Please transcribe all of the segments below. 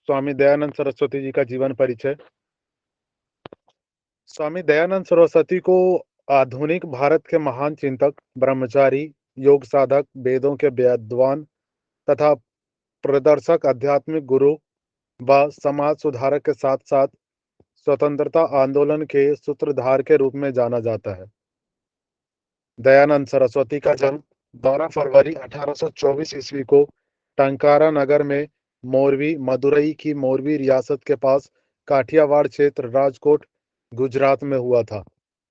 स्वामी दयानंद सरस्वती जी का जीवन परिचय। स्वामी दयानंद सरस्वती को आधुनिक भारत के महान चिंतक, ब्रह्मचारी, योग साधक, वेदों के विद्वान तथा प्रदर्शक, आध्यात्मिक गुरु व समाज सुधारक के साथ-साथ स्वतंत्रता आंदोलन के सूत्रधार के रूप में जाना जाता है। दयानंद सरस्वती का जन्म 12 फरवरी 1824 ईस्वी को टंकारा नगर में मोरवी, मदुरई की मोरवी रियासत के पास काठियावाड़ क्षेत्र, राजकोट, गुजरात में हुआ था।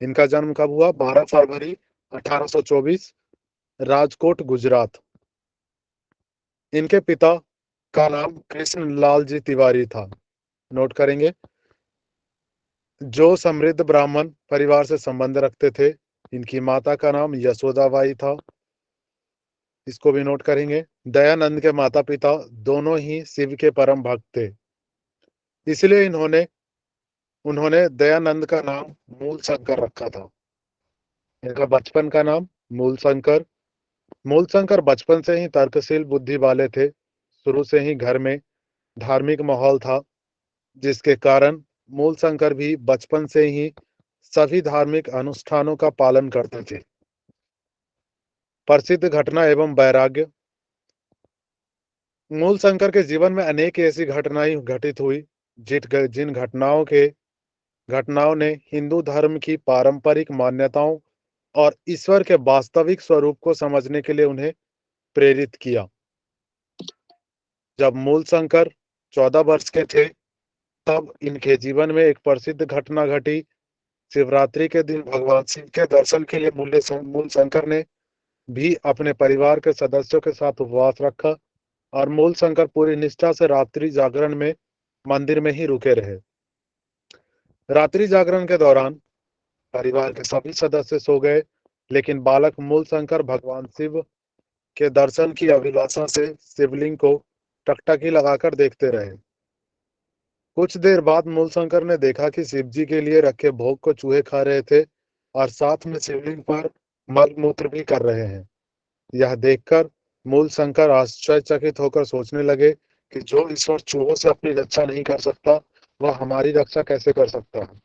इनका जन्म कब हुआ? 12 फरवरी 1824, राजकोट, गुजरात। इनके पिता का नाम कृष्ण लाल जी तिवारी था। नोट करेंगे। जो समृद्ध ब्राह्मण परिवार से संबंध रखते थे। इनकी माता का नाम यशोदाबाई था। इसको भी नोट करेंगे। दयानंद के माता पिता दोनों ही शिव के परम भक्त थे। इसलिए उन्होंने दयानंद का नाम मूल शंकर रखा था। इनका बचपन का नाम मूल शंकर। मूल शंकर बचपन से ही तर्कशील बुद्धि वाले थे। शुरू से ही घर में धार्मिक माहौल था, जिसके कारण मूल शंकर भी बचपन से ही सभी धार्मिक अनुष्ठानों का पालन करते थे। प्रसिद्ध घटना एवं वैराग्य। मूल शंकर के जीवन में अनेक ऐसी घटनाएं घटित हुई जिन घटनाओं ने हिंदू धर्म की पारंपरिक मान्यताओं और ईश्वर के वास्तविक स्वरूप को समझने के लिए उन्हें प्रेरित किया। जब मूल शंकर 14 वर्ष के थे, तब इनके जीवन में एक प्रसिद्ध घटना घटी। शिवरात्रि के दिन भगवान शिव के दर्शन के लिए मूल शंकर ने भी अपने परिवार के सदस्यों के साथ उपवास रखा और मूल शंकर पूरी निष्ठा से रात्रि जागरण में मंदिर में ही रुके रहे। रात्रि जागरण के दौरान परिवार के सभी सदस्य सो गए, लेकिन बालक मूल शंकर भगवान शिव के दर्शन की अभिलाषा से शिवलिंग को टकटकी लगाकर देखते रहे। कुछ देर बाद मूल शंकर ने देखा कि शिव जी के लिए रखे भोग को चूहे खा रहे थे और साथ में शिवलिंग पर मल मूत्र भी कर रहे हैं। यह देखकर मूल शंकर आश्चर्यचकित होकर सोचने लगे कि जो ईश्वर चूहों से अपनी रक्षा नहीं कर सकता, वह हमारी रक्षा कैसे कर सकता है।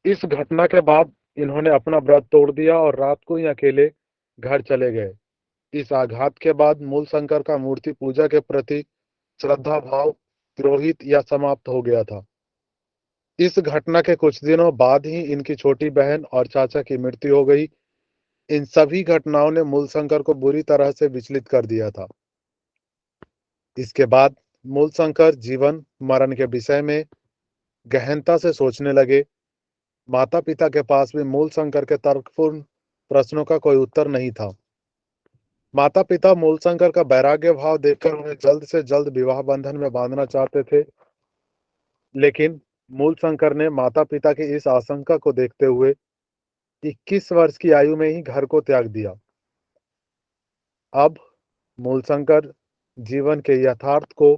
इस घटना के बाद इन्होंने अपना व्रत तोड़ दिया और रात को ही अकेले घर चले गए। इस आघात के बाद मूल शंकर का मूर्ति पूजा के प्रति श्रद्धा भाव तिरोहित या समाप्त हो गया था। इस घटना के कुछ दिनों बाद ही इनकी छोटी बहन और चाचा की मृत्यु हो गई। इन सभी घटनाओं ने मूलशंकर को बुरी तरह से विचलित कर दिया था। इसके बाद मूलशंकर जीवन मरण के विषय में गहनता से सोचने लगे। माता पिता के पास भी मूलशंकर के तर्कपूर्ण प्रश्नों का कोई उत्तर नहीं था। माता पिता मूलशंकर का वैराग्य भाव देखकर उन्हें जल्द से जल्द विवाह बंधन में बांधना चाहते थे, लेकिन मूलशंकर ने माता पिता की इस आशंका को देखते हुए 21 वर्ष की आयु में ही घर को त्याग दिया। अब मूलशंकर जीवन के यथार्थ को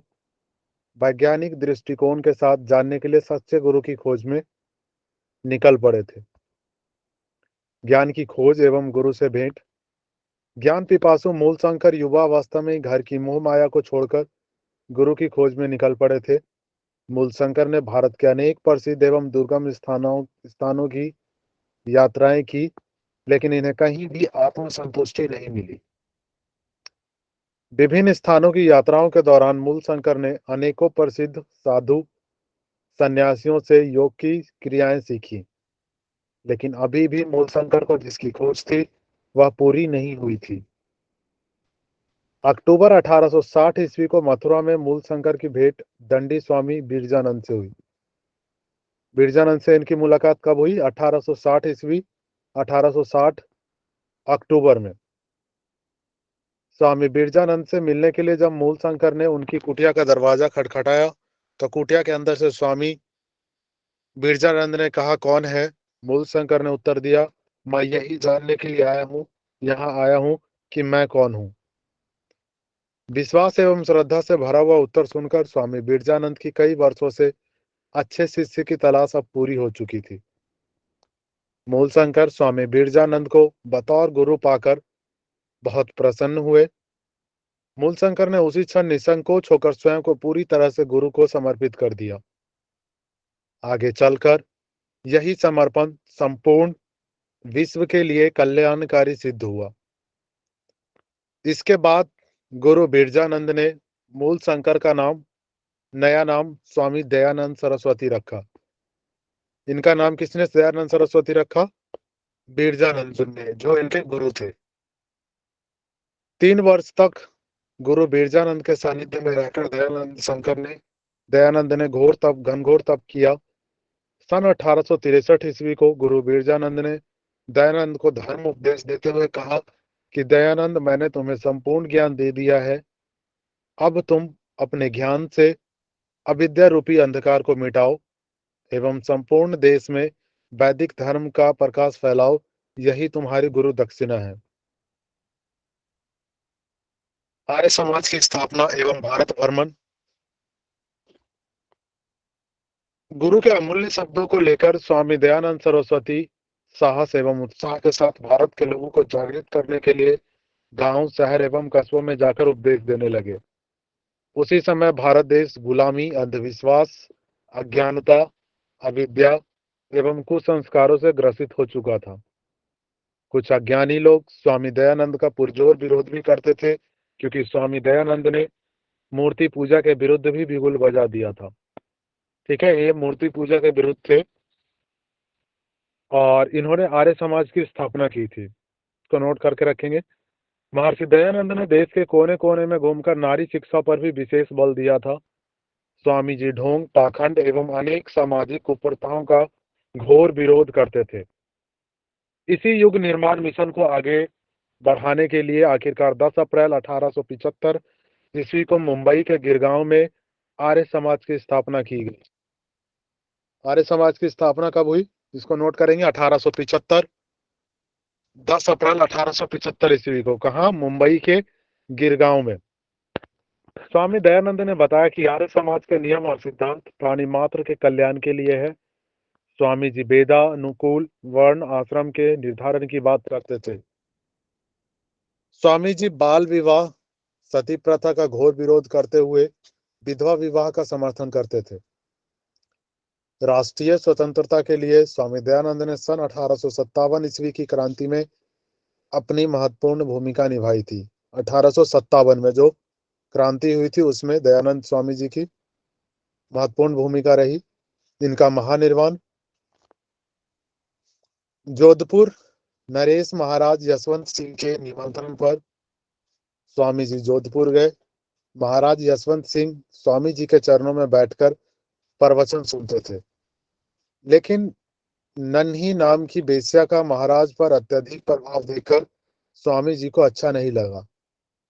वैज्ञानिक दृष्टिकोण के साथ जानने के लिए सच्चे गुरु की खोज में निकल पड़े थे। ज्ञान की खोज एवं गुरु से भेंट। ज्ञान पिपासु मूलशंकर युवावस्था में ही घर की मोह माया को छोड़कर गुरु की खोज में निकल पड़े थे। मूलशंकर ने भारत के अनेक प्रसिद्ध एवं दुर्गम स्थानों की यात्राएं की, लेकिन इन्हें कहीं भी आत्मसंतुष्टि नहीं मिली। विभिन्न स्थानों की यात्राओं के दौरान मूलशंकर ने अनेकों प्रसिद्ध साधु सन्यासियों से योग की क्रियाएं सीखी, लेकिन अभी भी मूलशंकर को जिसकी खोज थी वह पूरी नहीं हुई थी। अक्टूबर 1860 ईस्वी को मथुरा में मूलशंकर की भेंट दंडी स्वामी बिरजानंद से हुई। बिरजानंद से इनकी मुलाकात कब हुई? 1860 ईस्वी, 1860 अक्टूबर में। स्वामी बिरजानंद से मिलने के लिए जब मूलशंकर ने उनकी कुटिया का दरवाजा खटखटाया, तो कुटिया के अंदर से स्वामी बिरजानंद ने कहा, कौन है? मूलशंकर ने उत्तर दिया, मैं यही जानने के लिए यहाँ आया हूँ कि मैं कौन हूँ। विश्वास एवं श्रद्धा से भरा हुआ उत्तर सुनकर स्वामी बिरजानंद की कई वर्षों से अच्छे शिष्य की तलाश अब पूरी हो चुकी थी। मूलशंकर स्वामी बिरजानंद को बतौर गुरु पाकर बहुत प्रसन्न हुए। मूलशंकर ने उसी क्षण निसंकोच होकर स्वयं को पूरी तरह से गुरु को समर्पित कर दिया। आगे चलकर यही समर्पण संपूर्ण विश्व के लिए कल्याणकारी सिद्ध हुआ। इसके बाद गुरु बिरजानंद ने मूलशंकर का नया नाम स्वामी दयानंद सरस्वती रखा। इनका नाम किसने दयानंद सरस्वती रखा? बिरजानंद ने, जो इनके गुरु थे। 3 वर्ष तक गुरु बिरजानंद के सानिध्य में रहकर दयानंद ने घनघोर तप किया। सन 1863 ईस्वी को गुरु बिरजानंद ने दयानंद को धर्म उपदेश देते हुए कहा कि दयानंद, मैंने तुम्हें संपूर्ण ज्ञान दे दिया है। अब तुम अपने ज्ञान से अविद्या रूपी अंधकार को मिटाओ एवं संपूर्ण देश में वैदिक धर्म का प्रकाश फैलाओ। यही तुम्हारी गुरु दक्षिणा है। आर्य समाज की स्थापना एवं भारत भ्रमण। गुरु के अमूल्य शब्दों को लेकर स्वामी दयानंद सरस्वती साहस एवं उत्साह के साथ भारत के लोगों को जागृत करने के लिए गांव, शहर एवं कस्बों में जाकर उपदेश देने लगे। उसी समय भारत देश गुलामी, अंधविश्वास, अज्ञानता, अविद्या एवं कुसंस्कारों से ग्रसित हो चुका था। कुछ अज्ञानी लोग स्वामी दयानंद का पुरजोर विरोध भी करते थे, क्योंकि स्वामी दयानंद ने मूर्ति पूजा के विरुद्ध भी बिगुल बजा दिया था। ठीक है, ये मूर्ति पूजा के विरुद्ध थे और इन्होंने आर्य समाज की स्थापना की थी। इसको नोट करके रखेंगे। महर्षि दयानंद ने देश के कोने कोने में घूमकर नारी शिक्षा पर भी विशेष बल दिया था। स्वामी जी ढोंग, पाखंड एवं अनेक सामाजिक कुप्रथाओं का घोर विरोध करते थे। इसी युग निर्माण मिशन को आगे बढ़ाने के लिए आखिरकार 10 अप्रैल 1875 ईस्वी को मुंबई के गिरगांव में आर्य समाज की स्थापना की गई। आर्य समाज की स्थापना कब हुई? इसको नोट करेंगे। 1875, 10 अप्रैल 1875 ईस्वी को। कहा? मुंबई के गिरगांव में। स्वामी दयानंद ने बताया कि आर्य समाज के नियम और सिद्धांत प्राणी मात्र के कल्याण के लिए है। स्वामी जी वेदानुकूल वर्ण आश्रम के निर्धारण की बात करते थे। स्वामी जी बाल विवाह, सती प्रथा का घोर विरोध करते हुए विधवा विवाह का समर्थन करते थे। राष्ट्रीय स्वतंत्रता के लिए स्वामी दयानंद ने सन 1857 ईस्वी की क्रांति में अपनी महत्वपूर्ण भूमिका निभाई थी। 1857 में जो क्रांति हुई थी उसमें दयानंद स्वामी जी की महत्वपूर्ण भूमिका रही। इनका महानिर्वाण जोधपुर नरेश महाराज यशवंत सिंह के निमंत्रण पर स्वामी जी जोधपुर गए। महाराज यशवंत सिंह स्वामी जी के चरणों में बैठकर प्रवचन सुनते थे, लेकिन नन्ही नाम की बेश्या का महाराज पर अत्यधिक प्रभाव देखकर स्वामी जी को अच्छा नहीं लगा।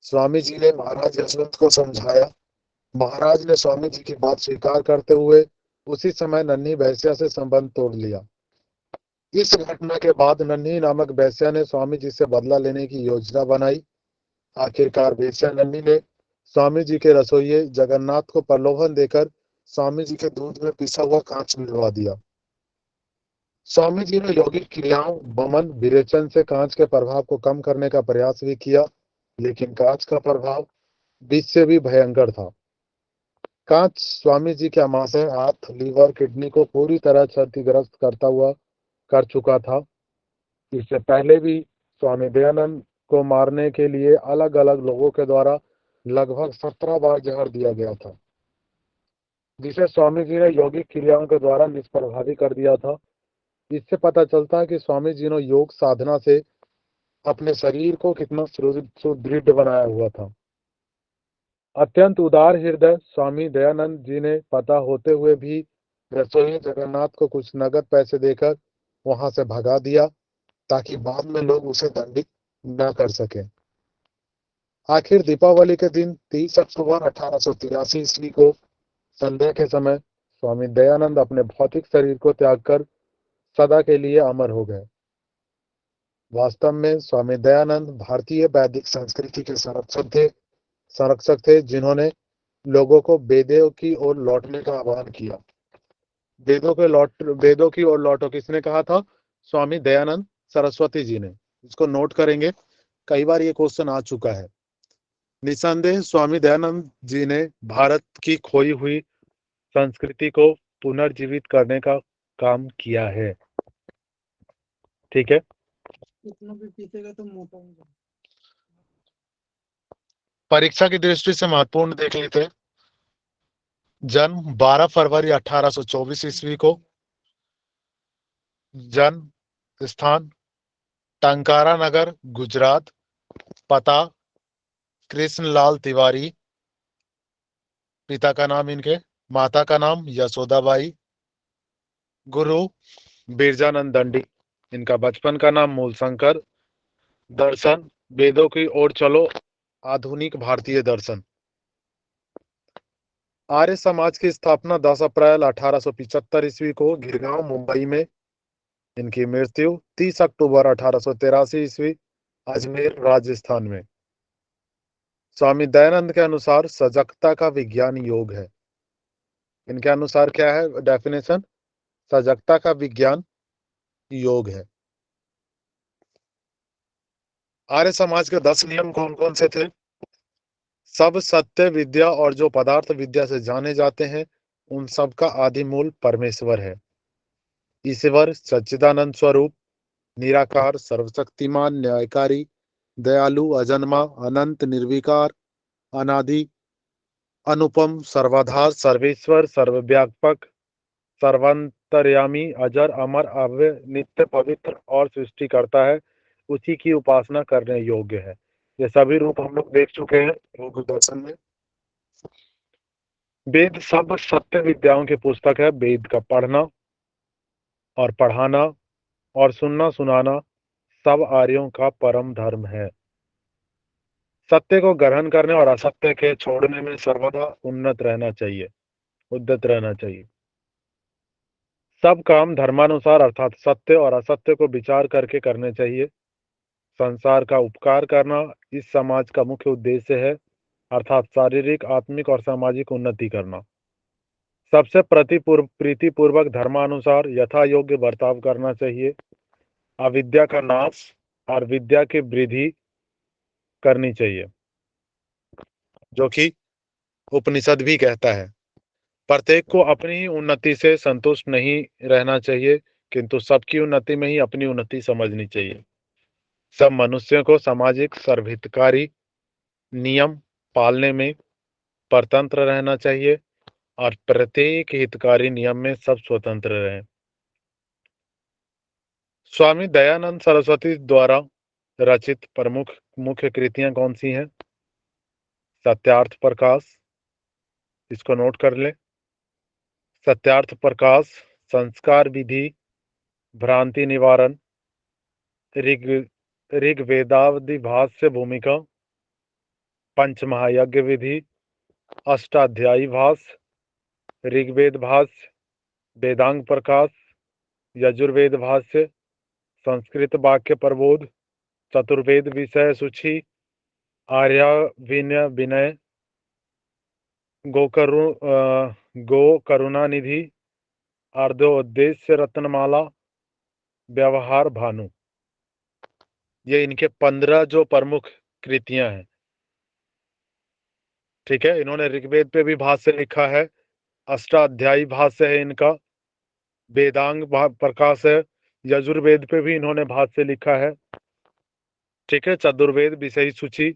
स्वामी जी ने महाराज यशवंत को समझाया। महाराज ने स्वामी जी की बात स्वीकार करते हुए उसी समय नन्ही बेश्या से संबंध तोड़ लिया। इस घटना के बाद नन्ही नामक बेश्या ने स्वामी जी से बदला लेने की योजना बनाई। आखिरकार बेश्या नन्ही ने स्वामी जी के रसोइये जगन्नाथ को प्रलोभन देकर स्वामी जी के दूध में पिसा हुआ कांच मिलवा दिया। स्वामी जी ने यौगिक क्रियाओं, वमन, विरेचन से कांच के प्रभाव को कम करने का प्रयास भी किया, लेकिन कांच का प्रभाव विष से भी भयंकर था। कांच स्वामी जी के आमाशय, हाथ, लीवर, किडनी को पूरी तरह क्षतिग्रस्त कर चुका था। इससे पहले भी स्वामी दयानंद को मारने के लिए अलग अलग लोगों के द्वारा लगभग 17 बार जहर दिया गया था, जिसे स्वामी जी ने यौगिक क्रियाओं के द्वारा निष्प्रभावी कर दिया था। इससे पता चलता है कि स्वामी जी ने योग साधना से अपने शरीर को कितना सुदृढ़ बनाया हुआ था। अत्यंत उदार हृदय स्वामी दयानंद जी ने पता होते हुए भी रसोई जगन्नाथ को कुछ नगद पैसे देकर वहां से भगा दिया, ताकि बाद में लोग उसे दंडित न कर सके। आखिर दीपावली के दिन 30 अक्टूबर 1883 ईस्वी को संध्या के समय स्वामी दयानंद अपने भौतिक शरीर को त्याग कर सदा के लिए अमर हो गए। वास्तव में स्वामी दयानंद भारतीय वैदिक संस्कृति के संरक्षक थे, जिन्होंने लोगों को वेदों की ओर लौटने का आह्वान किया। वेदों की ओर लौटो किसने कहा था? स्वामी दयानंद सरस्वती जी ने। इसको नोट करेंगे, कई बार ये क्वेश्चन आ चुका है। निसंदेह स्वामी दयानंद जी ने भारत की खोई हुई संस्कृति को पुनर्जीवित करने का काम किया है। ठीक है, इतना भी पीतेगा तो मोटा हो जाएगा। परीक्षा की दृष्टि से महत्वपूर्ण देख लेते हैं। जन्म 12 फरवरी 1824 ईस्वी को। जन्म स्थान टंकारा नगर, गुजरात। पता कृष्णलाल तिवारी। पिता का नाम इनके, माता का नाम यशोदाबाई। गुरु बिरजानंद दंडी। इनका बचपन का नाम मूलशंकर। दर्शन वेदों की ओर चलो, आधुनिक भारतीय दर्शन। आर्य समाज की स्थापना 10 अप्रैल 1875 ईस्वी को गिरगांव, मुंबई में। इनकी मृत्यु 30 अक्टूबर 1883 ईस्वी, अजमेर, राजस्थान में। स्वामी दयानंद के अनुसार सजगता का विज्ञान योग है। इनके अनुसार क्या है डेफिनेशन? सजगता का विज्ञान योग है। आर्य समाज के 10 नियम कौन कौन से थे? सब सत्य विद्या और जो पदार्थ विद्या से जाने जाते हैं, उन सब का आदि मूल परमेश्वर है। ईश्वर सच्चिदानंद स्वरूप, निराकार, सर्वशक्तिमान, न्यायकारी, दयालु, अजन्मा, अनंत, निर्विकार, अनादि, अनुपम, सर्वाधार, सर्वेश्वर, सर्वव्यापक, सर्वांतर्यामी, अजर, अमर, अव्यय, नित्य, पवित्र और सृष्टि करता है। उसी की उपासना करने योग्य है। ये सभी रूप हम लोग देख चुके हैं योग दर्शन में। वेद सब सत्य विद्याओं की पुस्तक है। वेद का पढ़ना और पढ़ाना और सुनना सुनाना सब आर्यों का परम धर्म है। सत्य को ग्रहण करने और असत्य के छोड़ने में सर्वदा उन्नत रहना चाहिए, उद्यत रहना चाहिए। सब काम धर्मानुसार अर्थात सत्य और असत्य को विचार करके करने चाहिए। संसार का उपकार करना इस समाज का मुख्य उद्देश्य है, अर्थात शारीरिक, आत्मिक और सामाजिक उन्नति करना। सबसे प्रीतिपूर्वक धर्मानुसार यथा योग्य बर्ताव करना चाहिए। अविद्या का नाश और विद्या की वृद्धि करनी चाहिए, जो कि उपनिषद भी कहता है। प्रत्येक को अपनी ही उन्नति से संतुष्ट नहीं रहना चाहिए, किंतु सबकी उन्नति में ही अपनी उन्नति समझनी चाहिए। सब मनुष्यों को सामाजिक सर्वहितकारी नियम पालने में परतंत्र रहना चाहिए और प्रत्येक हितकारी नियम में सब स्वतंत्र रहें। स्वामी दयानंद सरस्वती द्वारा रचित प्रमुख मुख्य कृतियां कौन सी हैं? सत्यार्थ प्रकाश, इसको नोट कर ले। सत्यार्थ प्रकाश, संस्कार विधि, भ्रांति निवारण, ऋग्वेदावधि भाष्य भूमिका, पंचमहायज्ञ विधि, अष्टाध्यायी भाष्य, ऋग्वेद भाष्य, वेदांग प्रकाश, यजुर्वेद भाष्य, संस्कृत वाक्य प्रबोध, चतुर्वेद विषय सूची, आर्याविनय विनय, गो करुणा निधि, अर्धोद्देश्य रत्नमाला, व्यवहार भानु। ये इनके 15 जो प्रमुख कृतियां हैं। ठीक है, इन्होंने ऋग्वेद पे भी भाष्य लिखा है, अष्टाध्यायी भाष्य है इनका, वेदांग प्रकाश है, यजुर्वेद पे भी इन्होंने भाष्य लिखा है। ठीक है, चतुर्वेद विषय सूची।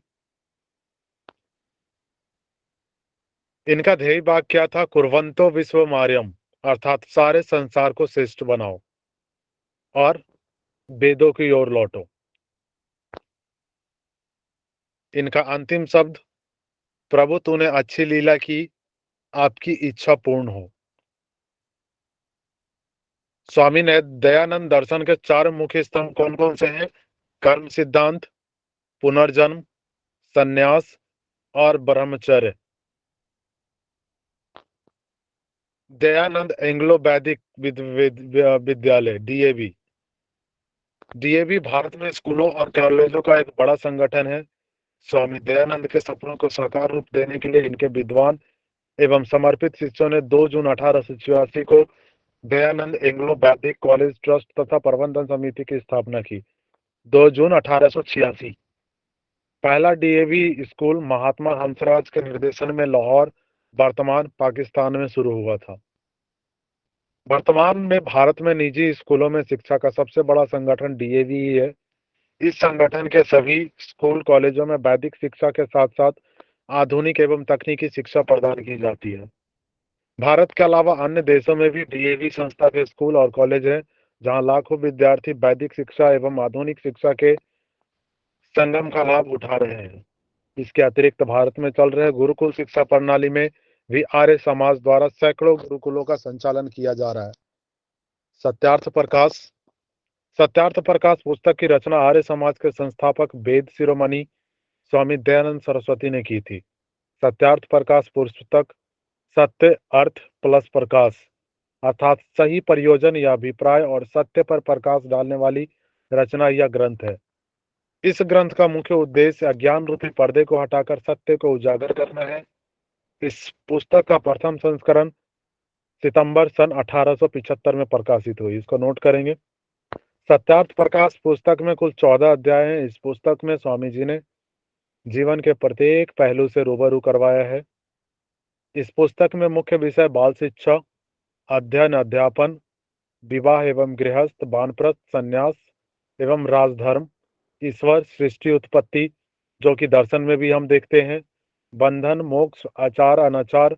इनका ध्येय वाक्य क्या था? कुर्वंतो विश्व मार्यम, अर्थात सारे संसार को श्रेष्ठ बनाओ और वेदों की ओर लौटो। इनका अंतिम शब्द, प्रभु तूने अच्छी लीला की, आपकी इच्छा पूर्ण हो। स्वामी दयानंद दर्शन के 4 मुख्य स्तंभ कौन कौन से हैं? कर्म सिद्धांत, पुनर्जन्म, संन्यास और ब्रह्मचर्य। दयानंद एंग्लो वैदिक विद्यालय डीएवी। डीएवी भारत में स्कूलों और कॉलेजों का एक बड़ा संगठन है। स्वामी दयानंद के सपनों को साकार रूप देने के लिए इनके विद्वान एवं समर्पित शिष्यों ने 2 जून 1886 को दयानंद एंग्लो वैदिक कॉलेज ट्रस्ट तथा प्रबंधन समिति की स्थापना की। 2 जून 1886। पहला डीएवी स्कूल महात्मा हंसराज के निर्देशन में लाहौर, वर्तमान पाकिस्तान में शुरू हुआ था। वर्तमान में भारत में निजी स्कूलों में शिक्षा का सबसे बड़ा संगठन डीएवी ही है। इस संगठन के सभी स्कूल कॉलेजों में वैदिक शिक्षा के साथ साथ आधुनिक एवं तकनीकी शिक्षा प्रदान की जाती है। भारत के अलावा अन्य देशों में भी डीएवी संस्था के स्कूल और कॉलेज हैं, जहां लाखों विद्यार्थी वैदिक शिक्षा एवं आधुनिक शिक्षा के संगम का लाभ उठा रहे हैं। इसके अतिरिक्त भारत में चल रहे गुरुकुल शिक्षा प्रणाली में भी आर्य समाज द्वारा सैकड़ों गुरुकुलों का संचालन किया जा रहा है। सत्यार्थ प्रकाश सत्यार्थ प्रकाश पुस्तक की रचना आर्य समाज के संस्थापक वेद शिरोमणि स्वामी दयानंद सरस्वती ने की थी। सत्यार्थ प्रकाश पुस्तक सत्य अर्थ प्लस प्रकाश अर्थात सही प्रयोजन या अभिप्राय और सत्य पर प्रकाश डालने वाली रचना या ग्रंथ है। इस ग्रंथ का मुख्य उद्देश्य अज्ञान रूपी पर्दे को हटाकर सत्य को उजागर करना है। इस पुस्तक का प्रथम संस्करण सितंबर सन 1875 में प्रकाशित हुई। इसको नोट करेंगे। सत्यार्थ प्रकाश पुस्तक में कुल 14 अध्याय हैं। इस पुस्तक में स्वामी जी ने जीवन के प्रत्येक पहलू से रूबरू करवाया है। इस पुस्तक में मुख्य विषय बाल शिक्षा, अध्ययन अध्यापन, विवाह एवं गृहस्थ, वानप्रस्थ, संन्यास एवं राजधर्म, ईश्वर, सृष्टि, उत्पत्ति, जो कि दर्शन में भी हम देखते हैं, बंधन, मोक्ष, आचार अनाचार,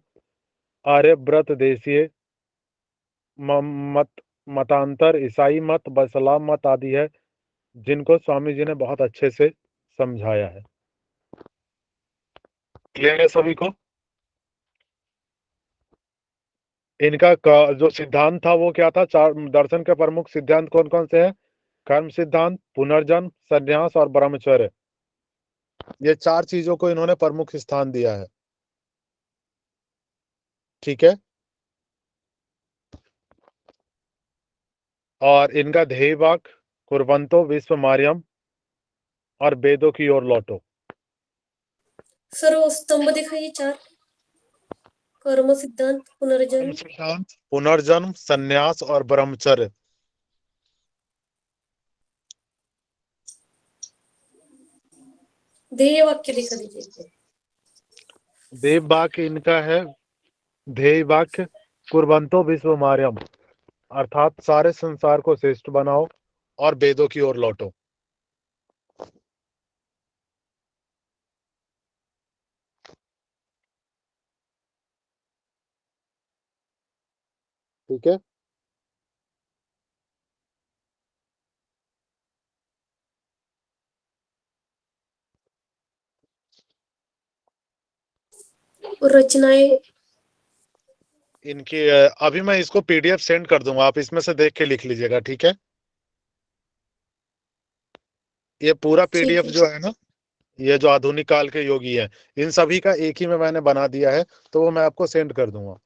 आर्य व्रत, देशीय मत, मतांतर, ईसाई मत, इस्लाम मत आदि है, जिनको स्वामी जी ने बहुत अच्छे से समझाया है। क्लियर है सभी को? इनका जो सिद्धांत था वो क्या था? चार दर्शन के प्रमुख सिद्धांत कौन कौन से हैं? कर्म सिद्धांत, पुनर्जन्म, संन्यास और ब्रह्मचर्य। ये चार चीजों को इन्होंने प्रमुख स्थान दिया है। ठीक है। और इनका ध्येय वाक्य कुर्वंतो विश्व मार्यम और वेदों की ओर लौटो। सर वो स्तंभ दिखाइए 4। कर्म सिद्धांत, पुनर्जन्म, सिद्धांत, पुनर्जन्म, संन्यास और ब्रह्मचर्य। ध्येय वाक्य दिखा दीजिए। देव वाक्य इनका है, ध्येय वाक्य कुर्वंतो विश्व मार्यम, अर्थात सारे संसार को श्रेष्ठ बनाओ और वेदों की ओर लौटो। ठीक है। और रचनाएं इनकी अभी मैं इसको पीडीएफ सेंड कर दूंगा, आप इसमें से देख के लिख लीजिएगा। ठीक है। ये पूरा ठीक पीडीएफ है। जो है ना, ये जो आधुनिक काल के योगी हैं, इन सभी का एक ही में मैंने बना दिया है, तो वो मैं आपको सेंड कर दूंगा,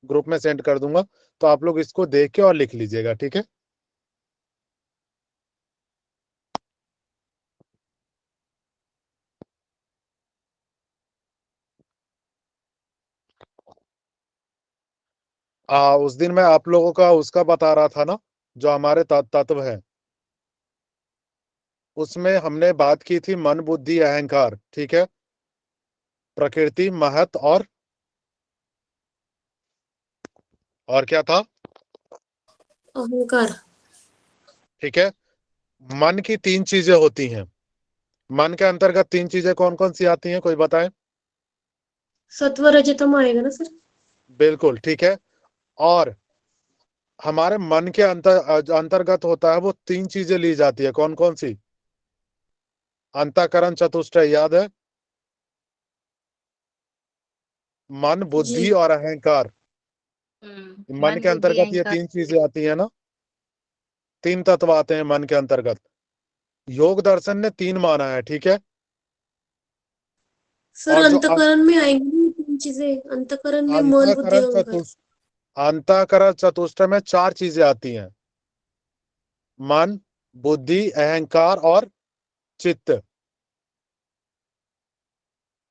ग्रुप में सेंड कर दूंगा, तो आप लोग इसको देख के और लिख लीजिएगा। ठीक है। उस दिन मैं आप लोगों का उसका बता रहा था ना, जो हमारे तत्व है, उसमें हमने बात की थी मन, बुद्धि, अहंकार। ठीक है। प्रकृति, महत और क्या था? अहंकार। ठीक है। मन की 3 चीजें होती हैं। मन के अंतर्गत 3 चीजें कौन कौन सी आती हैं, कोई बताए? सत्व रजतम आएगा ना सर? बिल्कुल ठीक है। और हमारे मन के अंतर्गत होता है, वो 3 चीजें ली जाती है। कौन कौन सी? अंतःकरण चतुष्टय, याद है? मन, जी। बुद्धि और अहंकार। मन के बुद्धि अंतर्गत ये अहंकार। 3 चीजें आती है ना, 3 तत्व आते हैं मन के अंतर्गत। योग दर्शन ने 3 माना है। ठीक है। सर और जो अंतकरण में आएंगी ये 3 चीजें। अंतकरण में मन, बुद्धि, अंतःकरण अहंकार। अंतःकरण चतुष्टय में 4 चीजें आती हैं, मन, बुद्धि, अहंकार और चित्त।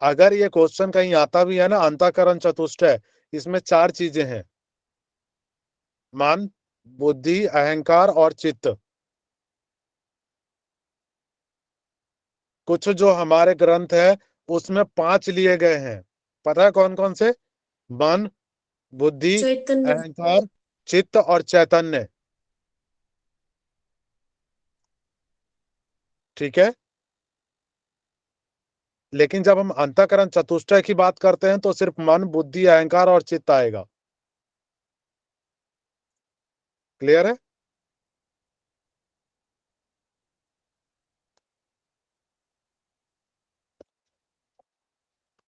अगर ये क्वेश्चन कहीं आता भी है ना, अंतःकरण चतुष्टय, इसमें 4 चीजें हैं, मन, बुद्धि, अहंकार और चित्त। कुछ जो हमारे ग्रंथ है उसमें 5 लिए गए हैं। पता है कौन कौन से? मन, बुद्धि, चैतन्य। अहंकार, चित्त और चैतन्य। ठीक है। लेकिन जब हम अंतःकरण चतुष्टय की बात करते हैं तो सिर्फ मन, बुद्धि, अहंकार और चित्त आएगा। क्लियर है?